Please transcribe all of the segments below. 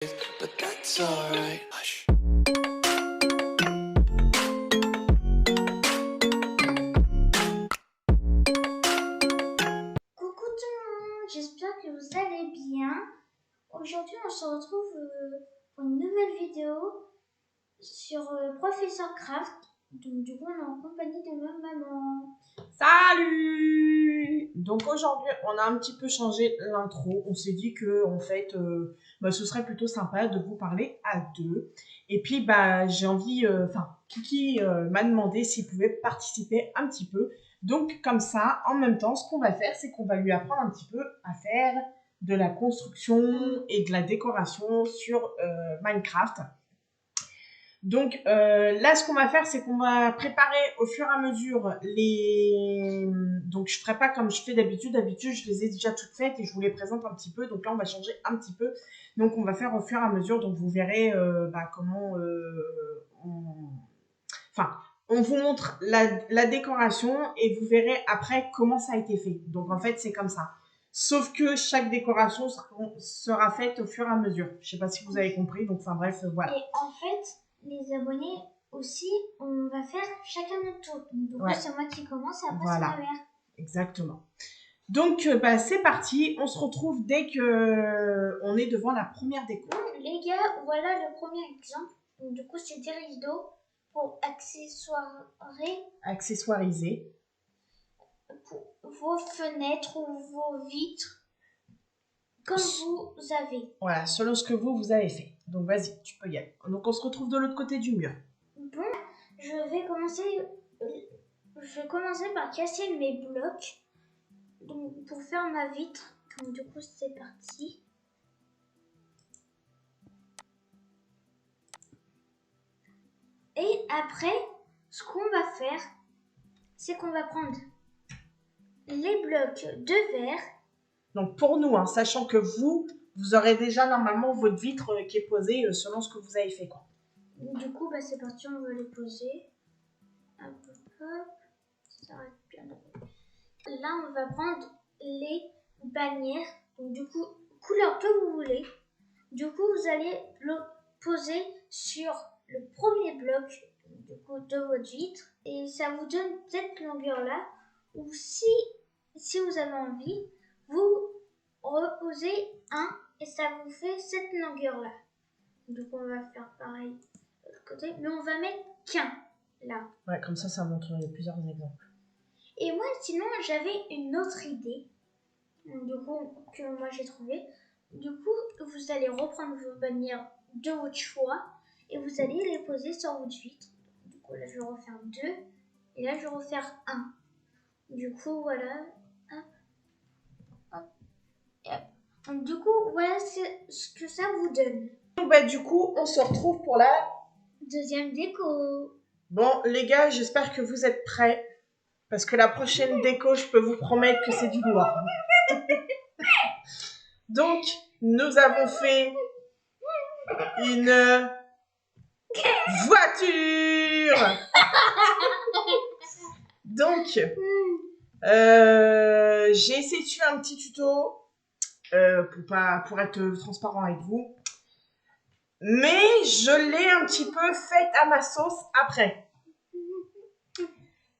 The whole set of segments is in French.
But that's alright. Hush. Coucou tout le monde, j'espère que vous allez bien. Aujourd'hui on se retrouve pour une nouvelle vidéo sur Professeur Craft. Donc du coup on est en compagnie de ma maman. Salut! Donc aujourd'hui, on a un petit peu changé l'intro. On s'est dit que en fait, ce serait plutôt sympa de vous parler à deux. Et puis, j'ai envie, Kiki m'a demandé s'il pouvait participer un petit peu. Donc comme ça, en même temps, ce qu'on va faire, c'est qu'on va lui apprendre un petit peu à faire de la construction et de la décoration sur Minecraft. Donc là, ce qu'on va faire, c'est qu'on va préparer au fur et à mesure les... Donc je ferai pas comme je fais d'habitude. D'habitude, je les ai déjà toutes faites et je vous les présente un petit peu. Donc là, on va changer un petit peu. Donc on va faire au fur et à mesure. Donc vous verrez comment on vous montre la décoration et vous verrez après comment ça a été fait. Donc en fait, c'est comme ça. Sauf que chaque décoration sera faite au fur et à mesure. Je sais pas si vous avez compris. Donc enfin bref, voilà. Et en fait, les abonnés aussi, on va faire chacun notre tour. Donc Ouais. c'est moi qui commence et après Voilà. c'est ma mère. Exactement. Donc c'est parti. On se retrouve dès que on est devant la première déco. Donc les gars, voilà le premier exemple. Donc, du coup c'est des rideaux pour Accessoiriser. pour vos fenêtres ou vos vitres, comme vous avez. Voilà, selon ce que vous avez fait. Donc vas-y, tu peux y aller. Donc on se retrouve de l'autre côté du mur. Bon, je vais commencer par casser mes blocs donc, pour faire ma vitre. Donc du coup c'est parti. Et après, ce qu'on va faire, c'est qu'on va prendre les blocs de verre. Donc pour nous, hein, sachant que vous aurez déjà normalement votre vitre qui est posée selon ce que vous avez fait, quoi. Du coup, c'est parti, on va les poser. Hop, hop, ça va être bien. Là, on va prendre les bannières. Donc du coup, couleur que vous voulez. Du coup, vous allez le poser sur le premier bloc du coup, de votre vitre. Et ça vous donne cette longueur-là. Ou si vous avez envie, vous reposez un et ça vous fait cette longueur-là. Donc on va faire pareil de l'autre côté. Mais on va mettre qu'un là. Ouais, comme ça montre plusieurs exemples. Et moi, sinon, j'avais une autre idée. Du coup, que moi j'ai trouvé. Du coup, vous allez reprendre vos bannières de votre choix et vous allez les poser sur votre vitre. Du coup, là, je vais refaire 2 et là, je vais refaire 1. Du coup, voilà. Hop, hop, et hop. Donc, du coup, voilà ce que ça vous donne. Donc du coup, on se retrouve pour la deuxième déco. Bon, les gars, j'espère que vous êtes prêts. Parce que la prochaine déco, je peux vous promettre que c'est du noir. Donc, nous avons fait une voiture. Donc, j'ai essayé de suivre un petit tuto pour être transparent avec vous. Mais je l'ai un petit peu faite à ma sauce après.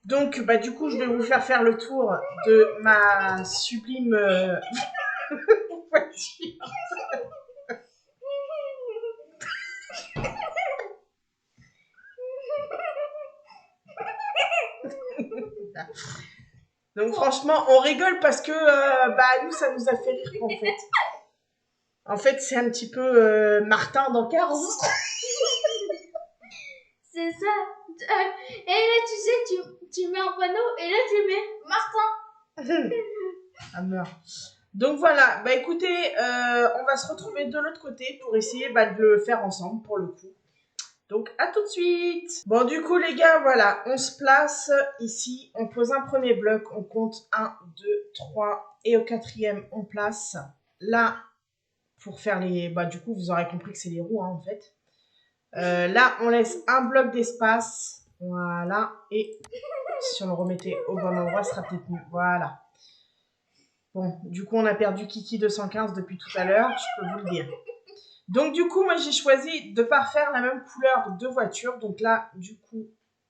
Donc, du coup, je vais vous faire le tour de ma sublime voiture. Donc franchement, on rigole parce que nous, ça nous a fait rire en fait. En fait, c'est un petit peu Martin dans Cars. C'est ça. Et là, tu sais, tu mets un panneau et là, tu mets Martin. Ah, meurt. Donc voilà, écoutez, on va se retrouver de l'autre côté pour essayer de le faire ensemble pour le coup. Donc, à tout de suite. Bon, du coup, les gars, voilà, on se place ici. On pose un premier bloc. On compte 1, 2, 3. Et au quatrième, on place là, pour faire les... du coup, vous aurez compris que c'est les roues, hein, en fait. Là, on laisse un bloc d'espace. Voilà. Et si on le remettait au bon endroit, ce sera peut-être mieux. Voilà. Bon, du coup, on a perdu Kiki 215 depuis tout à l'heure. Je peux vous le dire. Donc du coup, moi j'ai choisi de ne pas refaire la même couleur de voiture. Donc là, du coup,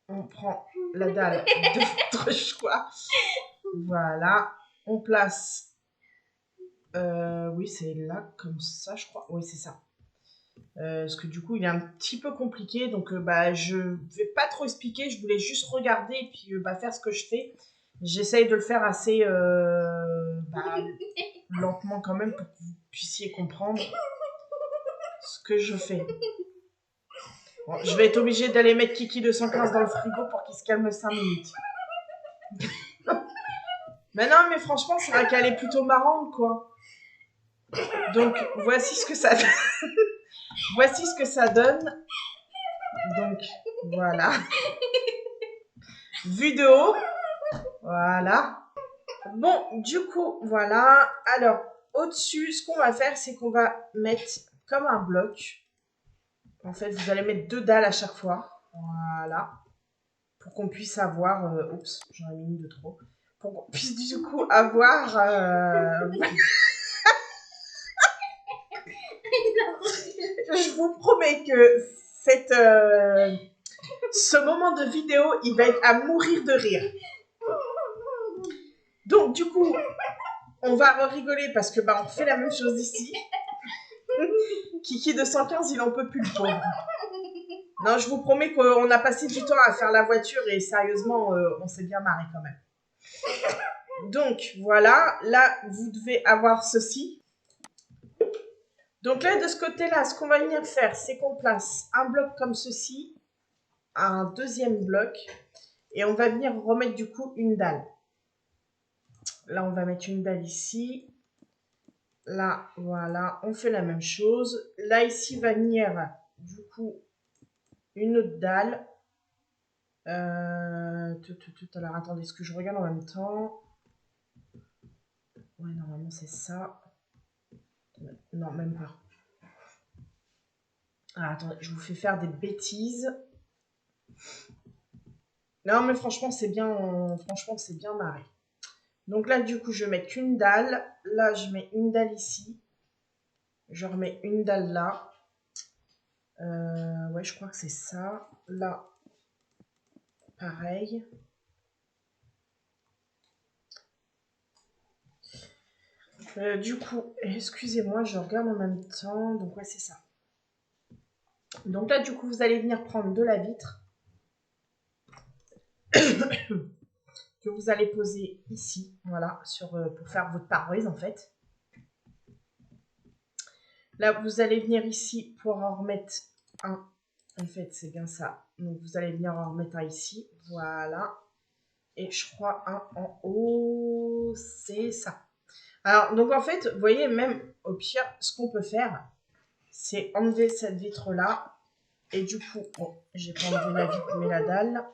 on prend la dalle de votre choix. Voilà. On place... oui, c'est là, comme ça, je crois. Oui, c'est ça. Parce que du coup, il est un petit peu compliqué. Donc, bah, je vais pas trop expliquer. Je voulais juste regarder et puis bah, faire ce que je fais. J'essaye de le faire assez bah, lentement quand même pour que vous puissiez comprendre ce que je fais. Bon, je vais être obligée d'aller mettre Kiki 215 dans le frigo pour qu'il se calme 5 minutes. Mais non, mais franchement, c'est vrai qu'elle est plutôt marrante, quoi. Donc, voici ce que ça donne. Voici ce que ça donne. Donc, voilà. Vue de haut. Voilà. Bon, du coup, voilà. Alors, au-dessus, ce qu'on va faire, c'est qu'on va mettre comme un bloc. En fait, vous allez mettre 2 dalles à chaque fois. Voilà. Pour qu'on puisse avoir... oups, j'en ai mis une de trop. Pour qu'on puisse du coup avoir... Je vous promets que ce moment de vidéo, il va être à mourir de rire. Donc, du coup, on va rigoler parce que bah, on fait la même chose ici. Kiki 215, il en peut plus, le pauvre. Non, je vous promets qu'on a passé du temps à faire la voiture et sérieusement, on s'est bien marré quand même. Donc, voilà. Là, vous devez avoir ceci. Donc là, de ce côté-là, ce qu'on va venir faire, c'est qu'on place un bloc comme ceci, un deuxième bloc, et on va venir remettre du coup une dalle. Là, on va mettre une dalle ici. Là, voilà, on fait la même chose. Là, ici, va venir du coup une autre dalle. Alors, attendez, est-ce que je regarde en même temps? Ouais, normalement, c'est ça. Non, même pas. Ah, attendez, je vous fais faire des bêtises. Non, mais franchement, c'est bien marré. Donc là, du coup, je vais mettre qu'une dalle. Là, je mets une dalle ici. Je remets une dalle là. Ouais, je crois que c'est ça. Là, pareil. Du coup, excusez-moi, je regarde en même temps. Donc ouais, c'est ça. Donc là, du coup, vous allez venir prendre de la vitre. Que vous allez poser ici, voilà, pour faire votre pare-brise en fait. Là, vous allez venir ici pour en remettre un. En fait, c'est bien ça. Donc, vous allez venir en remettre un ici, voilà. Et je crois un en haut, c'est ça. Alors, donc en fait, vous voyez, même au pire, ce qu'on peut faire, c'est enlever cette vitre-là. Et du coup, bon, j'ai pas enlevé la vitre, mais la dalle.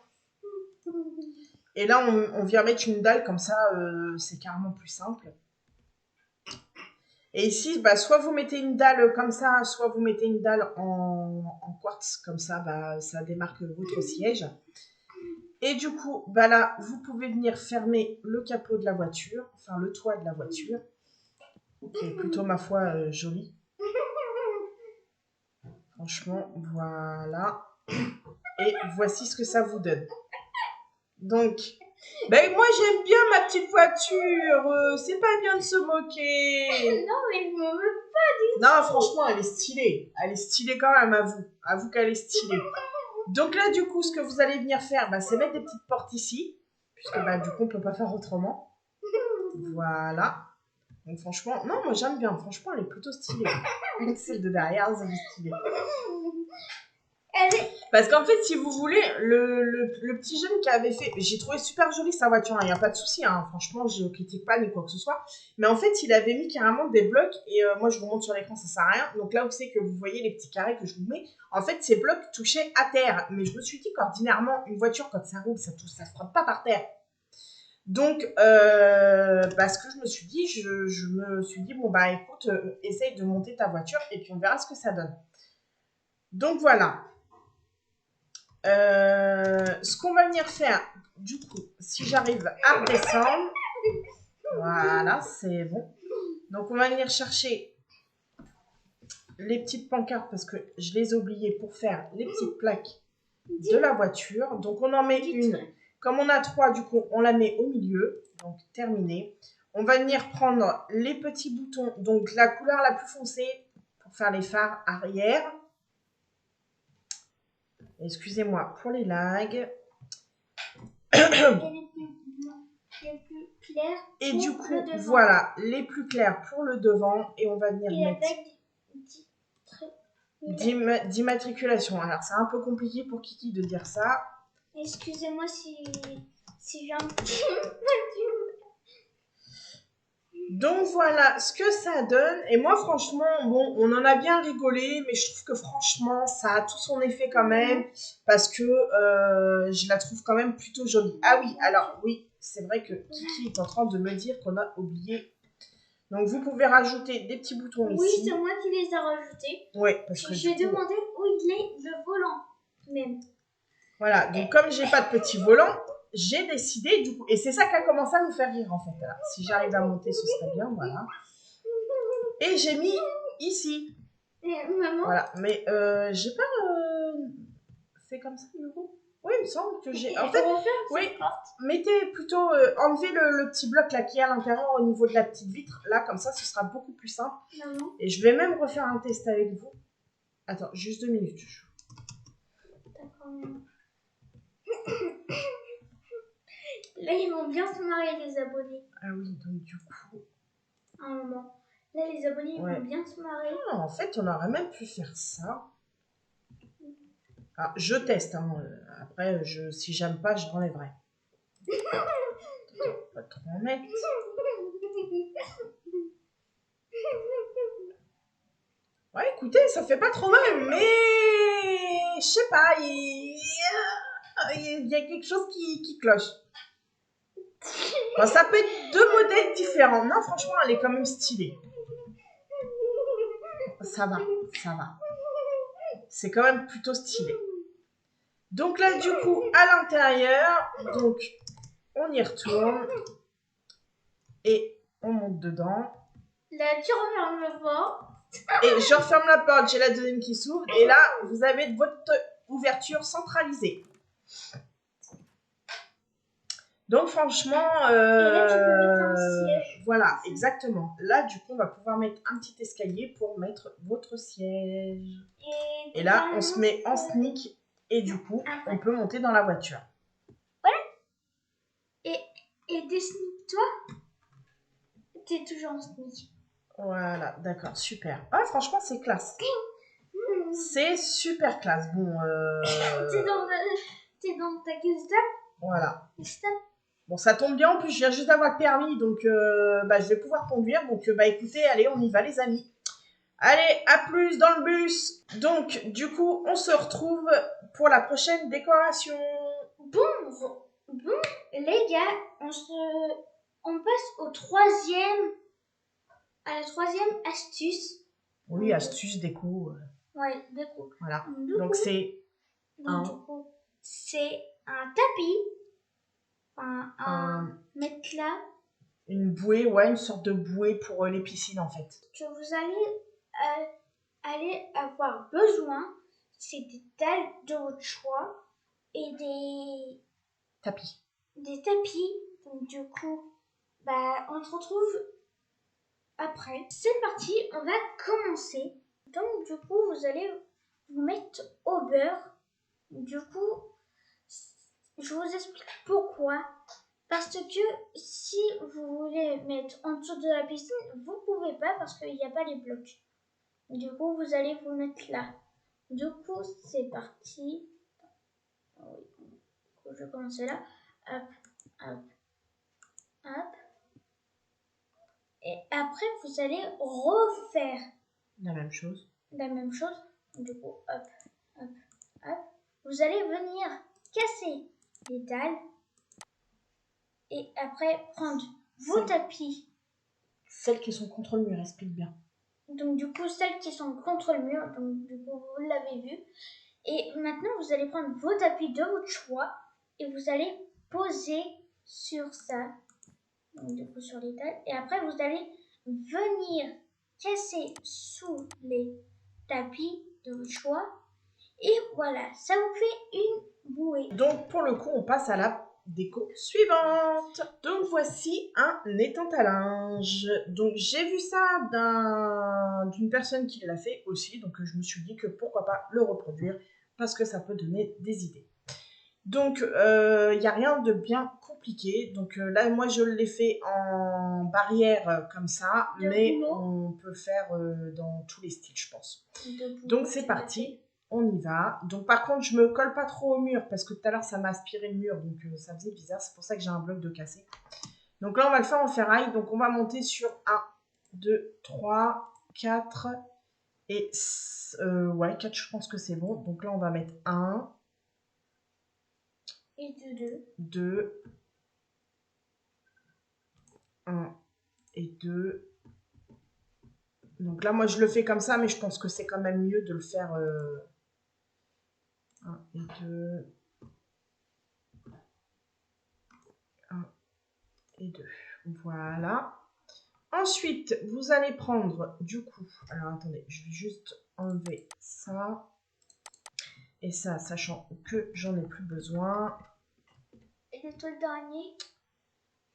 Et là, on vient mettre une dalle comme ça, c'est carrément plus simple. Et ici, bah, soit vous mettez une dalle comme ça, soit vous mettez une dalle en quartz, comme ça, bah, ça démarque votre siège. Et du coup, bah là, vous pouvez venir fermer le capot de la voiture, enfin le toit de la voiture, qui est plutôt, ma foi, joli. Franchement, voilà. Et voici ce que ça vous donne. Donc, ben moi j'aime bien ma petite voiture, c'est pas bien de se moquer. Non, mais je me moque pas du tout. Non, franchement, elle est stylée. Elle est stylée quand même, avoue qu'elle est stylée. Donc là, du coup, ce que vous allez venir faire, bah, c'est mettre des petites portes ici, puisque bah, du coup, on peut pas faire autrement. Voilà. Donc franchement, non, moi j'aime bien. Franchement, elle est plutôt stylée. Celle de derrière, elle est stylée. Parce qu'en fait, si vous voulez, le petit jeune qui avait fait... J'ai trouvé super jolie sa voiture, il n'y a pas de souci. Hein. Franchement, je ne critique pas ni quoi que ce soit. Mais en fait, il avait mis carrément des blocs. Et moi, je vous montre sur l'écran, ça sert à rien. Donc là où c'est que vous voyez les petits carrés que je vous mets, en fait, ces blocs touchaient à terre. Mais je me suis dit qu'ordinairement, une voiture, quand ça roule, ça ne se frotte pas par terre. Donc, parce que je me suis dit, bon, bah écoute, essaye de monter ta voiture et puis on verra ce que ça donne. Donc voilà. Ce qu'on va venir faire, du coup, si j'arrive à redescendre, voilà, c'est bon. Donc on va venir chercher les petites pancartes parce que je les ai oubliées pour faire les petites plaques de la voiture. Donc on en met une. Comme on a 3, du coup, on la met au milieu. Donc terminé. On va venir prendre les petits boutons. Donc la couleur la plus foncée pour faire les phares arrière. Excusez-moi pour les lags. Les plus clairs. Et du coup, voilà, les plus clairs pour le devant. Et on va venir mettre d'immatriculation. Alors, c'est un peu compliqué pour Kiki de dire ça. Excusez-moi si j'ai un petit... Donc voilà ce que ça donne. Et moi franchement, bon, on en a bien rigolé, mais je trouve que franchement, ça a tout son effet quand même, parce que je la trouve quand même plutôt jolie. Ah oui, alors oui, c'est vrai que Kiki est en train de me dire qu'on a oublié. Donc vous pouvez rajouter des petits boutons ici. Oui, c'est moi qui les ai rajoutés. Oui, parce que j'ai demandé où il est le volant même. Voilà, donc comme j'ai pas de petit volant, j'ai décidé, du coup, et c'est ça qui a commencé à nous faire rire en fait. Alors, si j'arrive à monter, ce serait bien, voilà. Et j'ai mis ici. Maman. Voilà, mais j'ai pas fait comme ça, du coup. Oui, il me semble que j'ai. En fait, oui, mettez plutôt, enlevez le petit bloc là qui est à l'intérieur au niveau de la petite vitre. Là, comme ça, ce sera beaucoup plus simple. Maman. Et je vais même refaire un test avec vous. Attends, juste 2 minutes. D'accord. Là, ils vont bien se marier, les abonnés. Ah oui, donc du coup. À un moment. Là, les abonnés vont bien se marier. Ah, en fait, on aurait même pu faire ça. Ah, je teste. Hein. Après, si j'aime pas, je l'enlèverai. Pas trop en mettre. Ouais, écoutez, ça fait pas trop mal, mais je sais pas, il y a quelque chose qui cloche. Bon, ça peut être 2 modèles différents. Non, franchement, elle est quand même stylée. Ça va, ça va. C'est quand même plutôt stylé. Donc là, du coup, à l'intérieur, donc on y retourne et on monte dedans. Là, tu refermes le porte. Et je referme la porte, j'ai la deuxième qui s'ouvre. Et là, vous avez votre ouverture centralisée. Donc franchement, Et là, tu peux mettre un siège. Voilà, exactement. Là, du coup, on va pouvoir mettre un petit escalier pour mettre votre siège. Et là, on se met en sneak et du coup, on peut monter dans la voiture. Voilà. Et dessine-toi. T'es toujours en sneak. Voilà, d'accord, super. Ah, franchement, c'est classe. C'est super classe. Bon, T'es dans ta caisse d'âme. Voilà. Bon, ça tombe bien, en plus, je viens juste d'avoir le permis, donc je vais pouvoir conduire. Donc, écoutez, allez, on y va, les amis. Allez, à plus dans le bus. Donc, du coup, on se retrouve pour la prochaine décoration. Bon, les gars, on passe à la troisième astuce. Oui, astuce déco. Ouais, déco. Voilà. Donc, c'est un tapis. Un matelas. Une bouée, ouais, une sorte de bouée pour les piscines, en fait. Que vous allez avoir besoin, c'est des dalles de votre choix et des tapis. Donc du coup, on se retrouve après. C'est parti, on va commencer. Donc du coup, vous allez vous mettre au beurre. Du coup, je vous explique pourquoi. Parce que si vous voulez mettre en dessous de la piscine, vous pouvez pas parce qu'il n'y a pas les blocs. Du coup, vous allez vous mettre là. Du coup, c'est parti. Je vais commencer là. Hop, hop, hop. Et après, vous allez refaire la même chose. Du coup, hop, hop, hop. Vous allez venir casser les dalles. Et après, prendre vos tapis. Celles qui sont contre le mur, explique bien. Donc du coup, celles qui sont contre le mur, donc du coup, vous l'avez vu. Et maintenant, vous allez prendre vos tapis de votre choix et vous allez poser sur ça. Donc du coup, sur les dalles. Et après, vous allez venir casser sous les tapis de votre choix. Et voilà, ça vous fait une bouée. Donc pour le coup, on passe à la déco suivante. Donc voici un étang à linge. Donc j'ai vu ça d'une personne qui l'a fait aussi, donc je me suis dit que pourquoi pas le reproduire parce que ça peut donner des idées. Donc il n'y a rien de bien compliqué. Donc là moi je l'ai fait en barrière comme ça, mais on peut faire dans tous les styles je pense. Donc c'est parti. On y va. Donc par contre, je me colle pas trop au mur parce que tout à l'heure, ça m'a aspiré le mur. Donc ça faisait bizarre. C'est pour ça que j'ai un bloc de cassé. Donc là, on va le faire en ferraille. Donc on va monter sur 1, 2, 3, 4 et... ouais, 4, je pense que c'est bon. Donc là, on va mettre 1. Et 2. 2. 1 et 2. Donc là, moi, je le fais comme ça, mais je pense que c'est quand même mieux de le faire... 1 et 2. 1 et 2. Voilà. Ensuite, vous allez prendre du coup... Alors, attendez, je vais juste enlever ça. Et ça, sachant que j'en ai plus besoin. Et les toiles d'araignée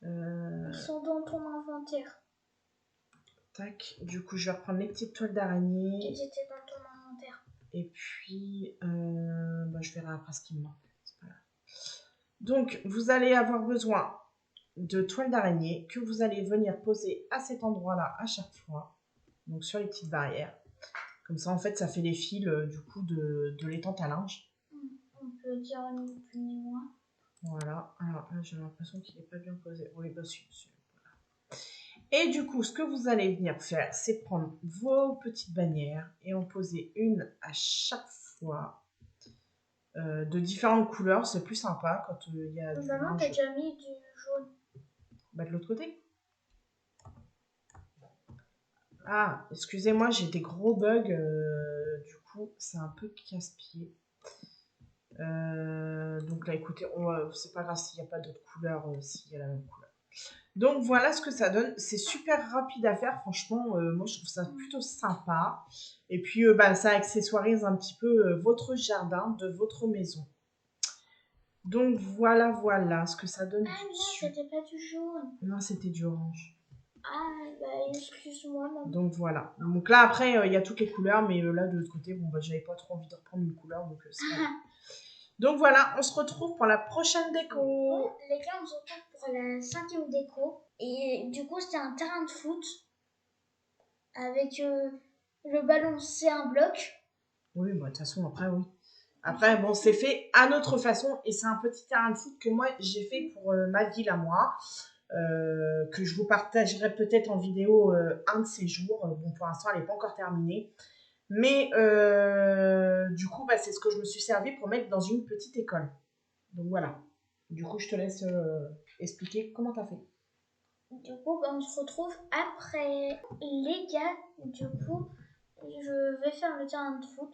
Ils sont dans ton inventaire. Tac. Du coup, je vais reprendre les petites toiles d'araignée. Ils étaient dans ton inventaire. Et puis, je verrai après ce qui me manque. Donc, vous allez avoir besoin de toiles d'araignée que vous allez venir poser à cet endroit-là à chaque fois. Donc, sur les petites barrières. Comme ça, en fait, ça fait les fils du coup de l'étang à linge. On peut dire ni plus ni moins. Voilà. Alors là, j'ai l'impression qu'il n'est pas bien posé. Oui, bah si. Voilà. Et du coup, ce que vous allez venir faire, c'est prendre vos petites bannières et en poser une à chaque fois de différentes couleurs. C'est plus sympa quand il y a du Maman, t'as déjà mis du jaune. Bah, de l'autre côté. Ah, excusez-moi, j'ai des gros bugs. Du coup, c'est un peu casse-pied. Donc là, écoutez, c'est pas grave s'il n'y a pas d'autres couleurs, s'il y a la même couleur. Donc voilà ce que ça donne. C'est super rapide à faire, franchement. Moi, je trouve ça plutôt sympa. Et puis, ça accessoirise un petit peu votre jardin de votre maison. Donc voilà ce que ça donne. Ah non, c'était pas du jaune. Non, c'était du orange. Ah, bah excuse-moi, maman. Donc voilà. Donc là, après, il y a toutes les couleurs, mais là, de l'autre côté, j'avais pas trop envie de reprendre une couleur, donc c'est pas grave. Donc voilà, on se retrouve pour la prochaine déco. Bon, les gars, on se retrouve pour la 5e déco. Et du coup, c'était un terrain de foot. Avec le ballon, c'est un bloc. Oui, de toute façon, après, oui. Après, bon, c'est fait à notre façon. Et c'est un petit terrain de foot que moi, j'ai fait pour ma ville à moi. Que je vous partagerai peut-être en vidéo un de ces jours. Bon, pour l'instant, elle n'est pas encore terminée. Mais du coup, c'est ce que je me suis servi pour mettre dans une petite école. Donc voilà. Du coup, je te laisse expliquer comment tu as fait. Du coup, on se retrouve après. Les gars, du coup, je vais faire le terrain de foot.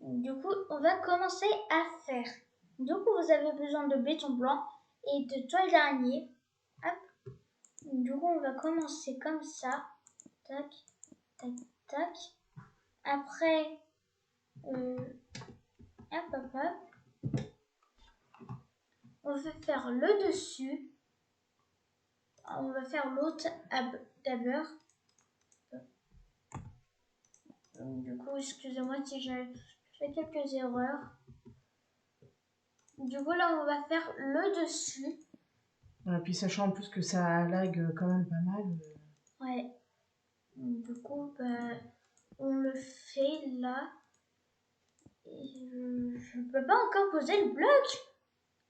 Du coup, on va commencer à faire. Du coup, vous avez besoin de béton blanc et de toile d'araignée. Hop. Du coup, on va commencer comme ça. Tac, tac, tac. Après, hop, hop, hop. On va faire le dessus. On va faire l'autre d'abord. Du coup, excusez-moi si j'ai fait quelques erreurs. Du coup, là, on va faire le dessus. Et puis, sachant en plus que ça lag quand même pas mal. Ouais. Du coup, on le fait là. Et je peux pas encore poser le bloc.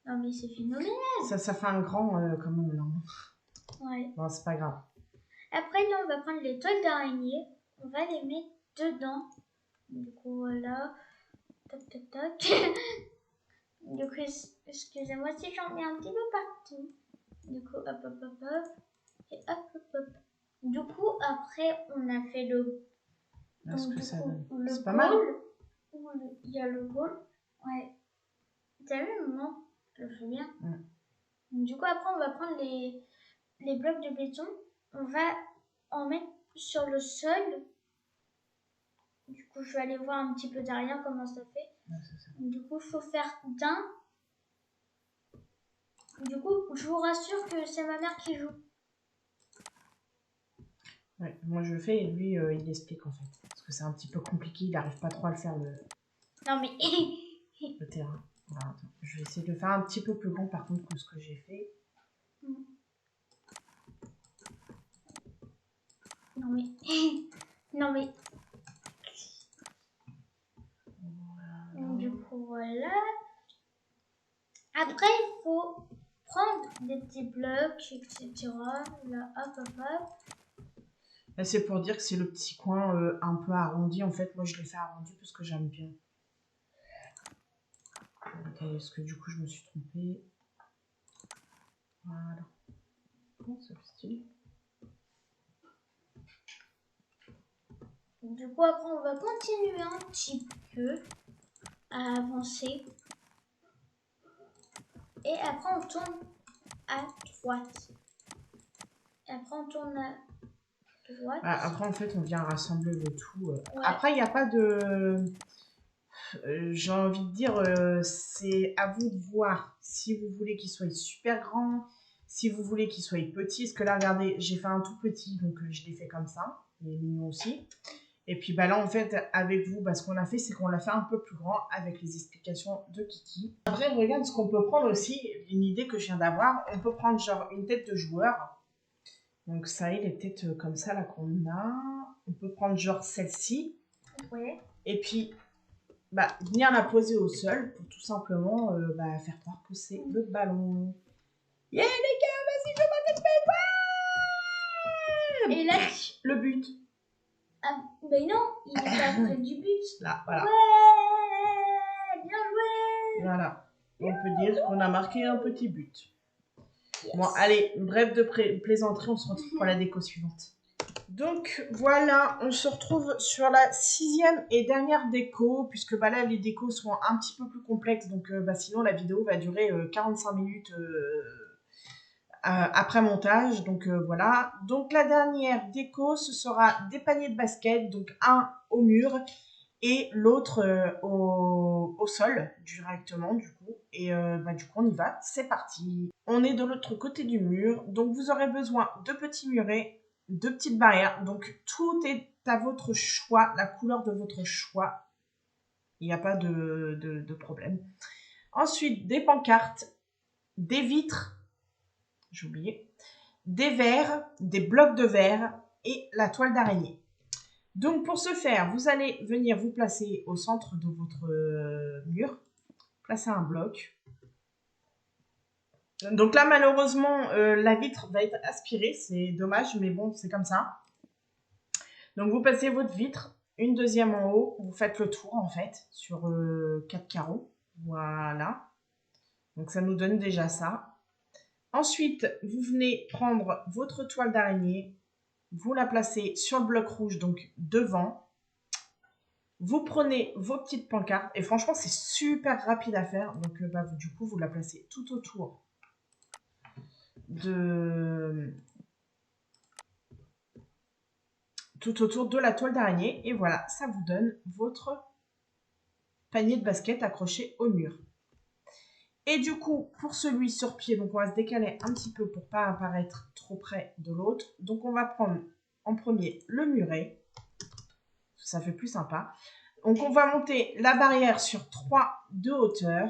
Non, mais c'est phénoménal. Ça fait un grand quand même, non? Ouais. Bon, c'est pas grave. Après, là, on va prendre les toiles d'araignée. On va les mettre dedans. Du coup, voilà. Tac, tac, tac. Du coup, excusez-moi si j'en mets un petit peu partout. Du coup, hop, hop, hop, hop. Et hop, hop, hop. Du coup, après, on a fait le... Là, ce que ça donne. Le c'est pas mal. Il y a le bol. Ouais. T'as vu, non? Je le fais bien. Du coup, après, on va prendre les blocs de béton. On va en mettre sur le sol. Du coup, je vais aller voir un petit peu derrière comment ça fait. Ouais, c'est ça. Donc, du coup, il faut faire d'un. Du coup, je vous rassure que c'est ma mère qui joue. Ouais, moi je le fais et lui il explique en fait. Parce que c'est un petit peu compliqué, il n'arrive pas trop à le faire Non, mais. le terrain. Voilà, attends. Je vais essayer de le faire un petit peu plus grand par contre que ce que j'ai fait. Non, mais. Non, mais. Donc, du coup, voilà. Après, il faut prendre des petits blocs, etc. Là, hop, hop, hop. Là c'est pour dire que c'est le petit coin un peu arrondi. En fait, moi je l'ai fait arrondi parce que j'aime bien. Attendez, parce que du coup je me suis trompée. Voilà. Oh, c'est stylé. Du coup, après, on va continuer un petit peu à avancer. Et après, on tourne à droite. Et après, on tourne à droite. Voilà, après, en fait, on vient rassembler le tout. Ouais. Après, il n'y a pas de... j'ai envie de dire, c'est à vous de voir si vous voulez qu'il soit super grand, si vous voulez qu'il soit petit. Parce que là, regardez, j'ai fait un tout petit, donc je l'ai fait comme ça. Il est mignon aussi. Et puis bah là, en fait, avec vous, bah, ce qu'on a fait, c'est qu'on l'a fait un peu plus grand avec les explications de Kiki. Après, regarde ce qu'on peut prendre aussi, une idée que je viens d'avoir. On peut prendre genre une tête de joueur. Donc ça y est, les têtes comme ça, là, qu'on a. On peut prendre genre celle-ci. Ouais. Et puis, bah, venir la poser au sol pour tout simplement bah, faire croire que c'est le ballon. Yeah, les gars, vas-y, je m'en Et là, le but. ah, ben non, il est pas près du but. Là, voilà. Ouais, bien joué. Voilà. On peut dire qu'on a marqué un petit but. Yes. Bon, allez, bref de plaisanterie, on se retrouve pour la déco suivante. Donc voilà, on se retrouve sur la 6e et dernière déco, puisque bah, là les décos sont un petit peu plus complexes, donc bah, sinon la vidéo va durer 45 minutes après montage, donc voilà. Donc la dernière déco, ce sera des paniers de basket, donc un au mur et l'autre au sol directement du coup. Et bah, du coup on y va, c'est parti. On est de l'autre côté du mur, donc vous aurez besoin de petits murets, de petites barrières, donc tout est à votre choix, la couleur de votre choix, il n'y a pas de problème. Ensuite des pancartes, des vitres, j'ai oublié, des verres, des blocs de verre et la toile d'araignée. Donc pour ce faire, vous allez venir vous placer au centre de votre mur, placer un bloc. Donc là malheureusement la vitre va être aspirée, c'est dommage mais bon c'est comme ça. Donc vous passez votre vitre, une deuxième en haut, vous faites le tour en fait sur 4 carreaux, voilà. Donc ça nous donne déjà ça. Ensuite vous venez prendre votre toile d'araignée, vous la placez sur le bloc rouge donc devant. Vous prenez vos petites pancartes et franchement c'est super rapide à faire, donc bah, du coup vous la placez tout autour de la toile d'araignée et voilà, ça vous donne votre panier de basket accroché au mur. Et du coup pour celui sur pied, donc on va se décaler un petit peu pour pas apparaître trop près de l'autre, donc on va prendre en premier le muret, ça fait plus sympa. Donc on va monter la barrière sur 3 de hauteur.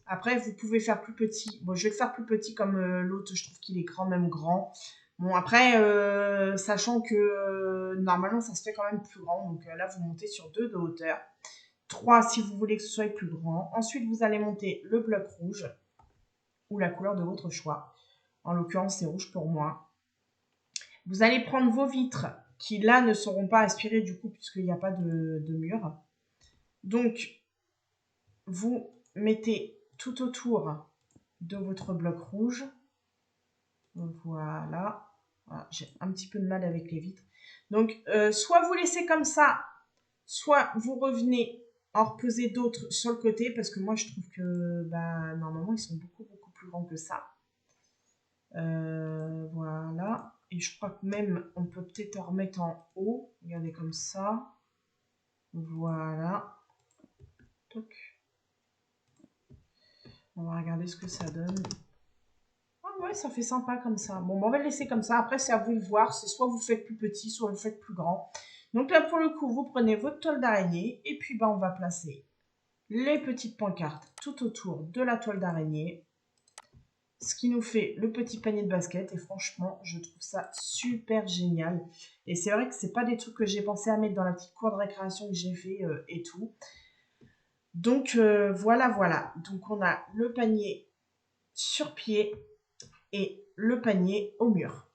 Après vous pouvez faire plus petit. Bon je vais le faire plus petit comme l'autre, je trouve qu'il est grand, même grand. Bon après, sachant que normalement ça se fait quand même plus grand. Donc là vous montez sur 2 de hauteur. 3 si vous voulez que ce soit plus grand. Ensuite vous allez monter le bloc rouge ou la couleur de votre choix. En l'occurrence c'est rouge pour moi. Vous allez prendre vos vitres qui là ne seront pas aspirées du coup puisqu'il n'y a pas de mur. Donc, vous mettez tout autour de votre bloc rouge. Voilà. Voilà, j'ai un petit peu de mal avec les vitres. Donc, soit vous laissez comme ça, soit vous revenez en reposer d'autres sur le côté, parce que moi, je trouve que bah, normalement, ils sont beaucoup plus grands que ça. Voilà. Et je crois que même, on peut peut-être en remettre en haut. Regardez comme ça. Voilà. Toc. On va regarder ce que ça donne. Ah ouais, ça fait sympa comme ça. Bon, on va le laisser comme ça. Après, c'est à vous de voir. C'est soit vous faites plus petit, soit vous faites plus grand. Donc là, pour le coup, vous prenez votre toile d'araignée. Et puis, on va placer les petites pancartes tout autour de la toile d'araignée. Ce qui nous fait le petit panier de basket. Et franchement, je trouve ça super génial. Et c'est vrai que c'est pas des trucs que j'ai pensé à mettre dans la petite cour de récréation que j'ai fait et tout. Donc, voilà. Donc, on a le panier sur pied et le panier au mur.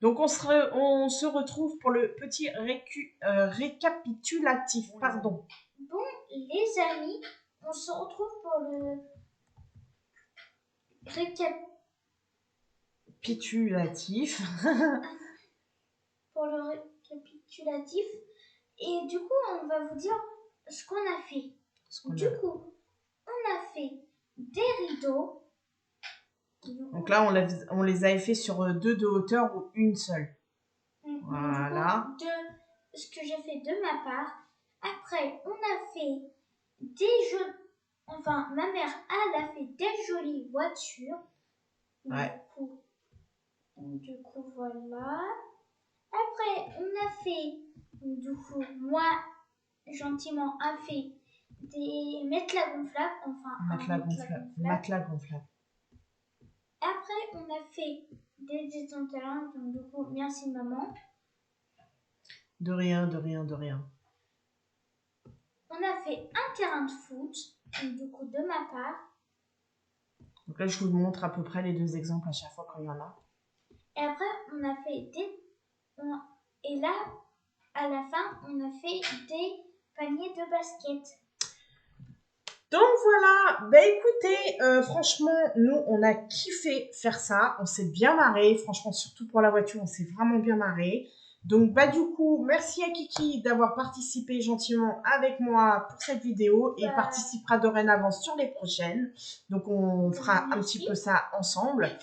Donc, on se retrouve pour le petit récapitulatif. Pardon. Bon, les amis, on se retrouve pour le Récapitulatif. récapitulatif. Et du coup, on va vous dire ce qu'on a fait. Du coup, on a fait des rideaux. Donc là, on les avait fait sur 2 de hauteur ou une seule. Voilà. Du coup, ce que j'ai fait de ma part. Après, on a fait des jeux. Enfin, ma mère, elle a fait des jolies voitures. Ouais. Du coup, voilà. Après, on a fait, du coup, moi, gentiment, a fait des matelas gonflables. Enfin, matelas gonflable. Après, on a fait des détenteurs. Donc, du coup, merci maman. De rien. On a fait un terrain de foot. Donc, du coup, de ma part. Donc là, je vous montre à peu près les 2 exemples à chaque fois quand il y en a. Et après, on a fait et là, à la fin, on a fait des paniers de basket. Donc voilà, écoutez, franchement, nous, on a kiffé faire ça. On s'est bien marré. Franchement, surtout pour la voiture, on s'est vraiment bien marré. Donc, du coup, merci à Kiki d'avoir participé gentiment avec moi pour cette vidéo. Et il participera dorénavant sur les prochaines. Donc, on fera un petit peu ça ensemble.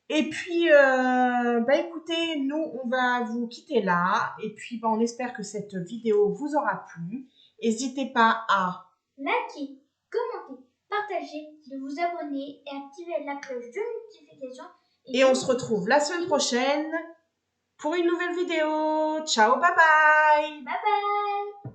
Et puis, écoutez, nous, on va vous quitter là. Et puis, on espère que cette vidéo vous aura plu. N'hésitez pas à liker, commenter, partager, de vous abonner et activer la cloche de notification. Et on se retrouve la semaine prochaine pour une nouvelle vidéo. Ciao, bye bye. Bye bye.